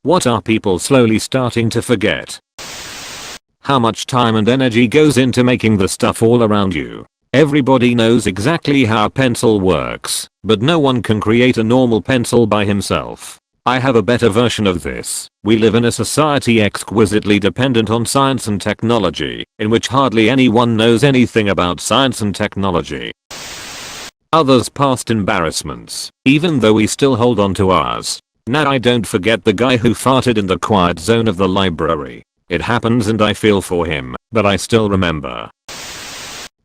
What are people slowly starting to forget? How much time and energy goes into making the stuff all around you. Everybody knows exactly how a pencil works, but no one can create a normal pencil by himself. I have a better version of this. We live in a society exquisitely dependent on science and technology, in which hardly anyone knows anything about science and technology. Others' past embarrassments, even though we still hold on to ours. Now I don't forget the guy who farted in the quiet zone of the library. It happens and I feel for him, but I still remember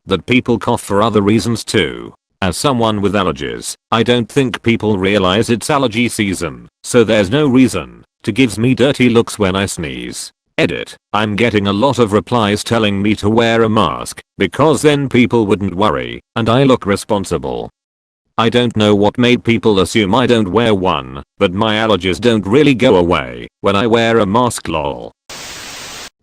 that people cough for other reasons too. As someone with allergies, I don't think people realize it's allergy season, so there's no reason to give me dirty looks when I sneeze. Edit. I'm getting a lot of replies telling me to wear a mask, because then people wouldn't worry, and I look responsible. I don't know what made people assume I don't wear one, but my allergies don't really go away when I wear a mask lol.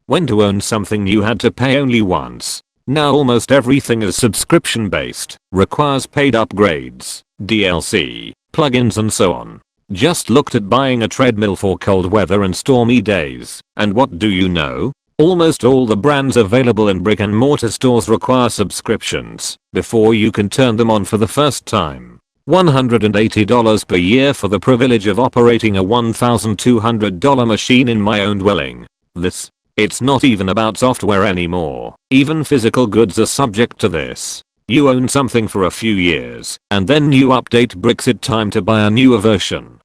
When to own something you had to pay only once. Now almost everything is subscription based, requires paid upgrades, DLC, plugins and so on. Just looked at buying a treadmill for cold weather and stormy days, and what do you know? Almost all the brands available in brick and mortar stores require subscriptions before you can turn them on for the first time. $180 per year for the privilege of operating a $1,200 machine in my own dwelling. It's not even about software anymore. Even physical goods are subject to this. You own something for a few years, and then you update bricks, it's time to buy a newer version.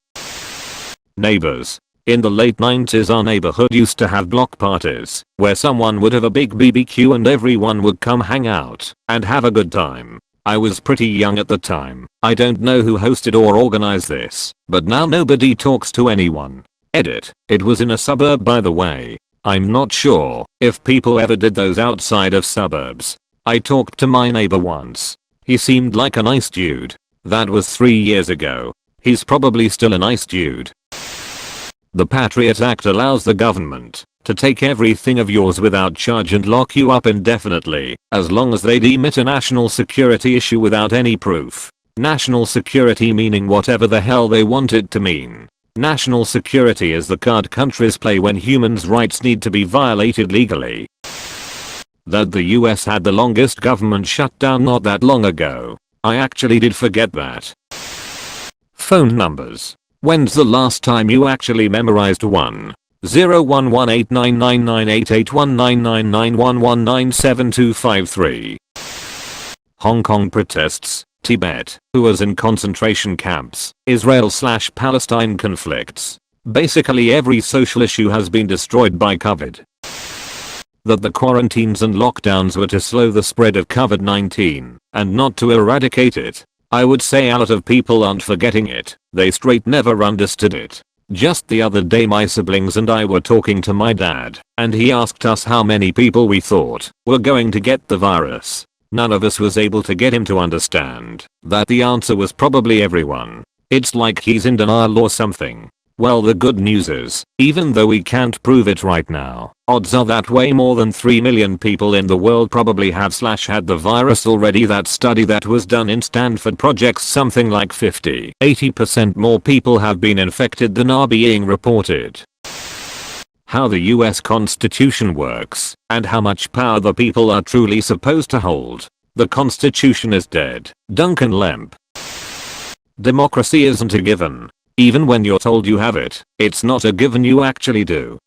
Neighbors. In the late 90s our neighborhood used to have block parties, where someone would have a big BBQ and everyone would come hang out and have a good time. I was pretty young at the time. I don't know who hosted or organized this, but now nobody talks to anyone. Edit. It was in a suburb by the way. I'm not sure if people ever did those outside of suburbs. I talked to my neighbor once. He seemed like a nice dude. That was 3 years ago. He's probably still a nice dude. The Patriot Act allows the government to take everything of yours without charge and lock you up indefinitely, as long as they deem it a national security issue without any proof. National security meaning whatever the hell they want it to mean. National security is the card countries play when human rights need to be violated legally. That the US had the longest government shutdown not that long ago. I actually did forget that. Phone numbers. When's the last time you actually memorized one? 01189998819991197253. Hong Kong protests. Tibet, who was in concentration camps, Israel/Palestine conflicts. Basically every social issue has been destroyed by COVID. That the quarantines and lockdowns were to slow the spread of COVID-19 and not to eradicate it. I would say a lot of people aren't forgetting it, they straight never understood it. Just the other day my siblings and I were talking to my dad, and he asked us how many people we thought were going to get the virus. None of us was able to get him to understand that the answer was probably everyone. It's like he's in denial or something. Well, the good news is, even though we can't prove it right now, odds are that way more than 3 million people in the world probably have/had the virus already. That study that was done in Stanford projects something like 50-80% more people have been infected than are being reported. How the US Constitution works, and how much power the people are truly supposed to hold. The Constitution is dead. Duncan Lemp. Democracy isn't a given. Even when you're told you have it, it's not a given you actually do.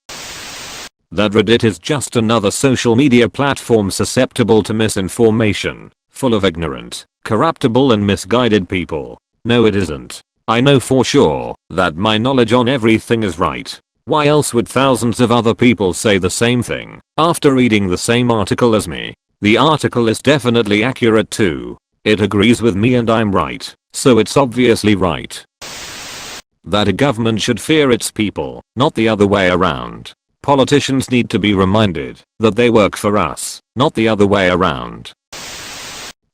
That Reddit is just another social media platform susceptible to misinformation, full of ignorant, corruptible and misguided people. No, it isn't. I know for sure that my knowledge on everything is right. Why else would thousands of other people say the same thing after reading the same article as me? The article is definitely accurate too. It agrees with me and I'm right, so it's obviously right. That a government should fear its people, not the other way around. Politicians need to be reminded that they work for us, not the other way around.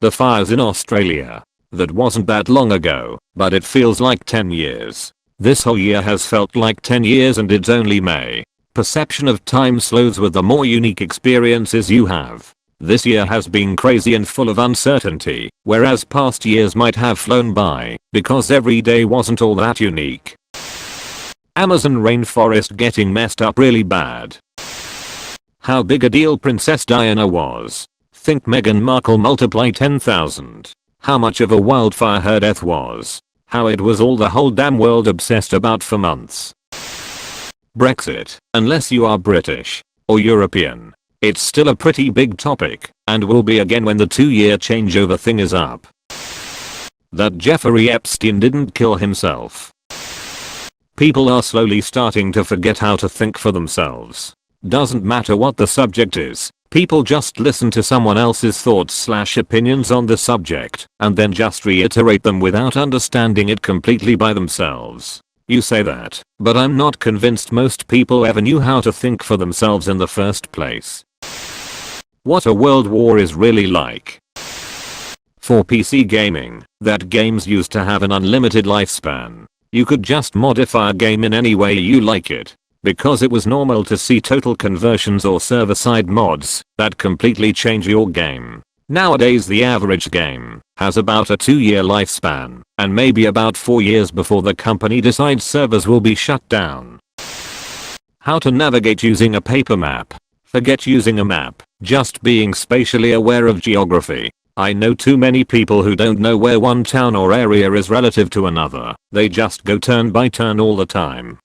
The fires in Australia. That wasn't that long ago, but it feels like 10 years. This whole year has felt like 10 years and it's only May. Perception of time slows with the more unique experiences you have. This year has been crazy and full of uncertainty, whereas past years might have flown by because every day wasn't all that unique. Amazon rainforest getting messed up really bad. How big a deal Princess Diana was. Think Meghan Markle multiply 10,000. How much of a wildfire her death was. How it was all the whole damn world obsessed about for months. Brexit, unless you are British or European, it's still a pretty big topic and will be again when the 2-year changeover thing is up. That Jeffrey Epstein didn't kill himself. People are slowly starting to forget how to think for themselves. Doesn't matter what the subject is, people just listen to someone else's thoughts/opinions on the subject and then just reiterate them without understanding it completely by themselves. You say that, but I'm not convinced most people ever knew how to think for themselves in the first place. What a world war is really like. For PC gaming, that games used to have an unlimited lifespan. You could just modify a game in any way you like it. Because it was normal to see total conversions or server-side mods that completely change your game. Nowadays the average game has about a 2-year lifespan and maybe about 4 years before the company decides servers will be shut down. How to navigate using a paper map. Forget using a map, just being spatially aware of geography. I know too many people who don't know where one town or area is relative to another. They just go turn by turn all the time.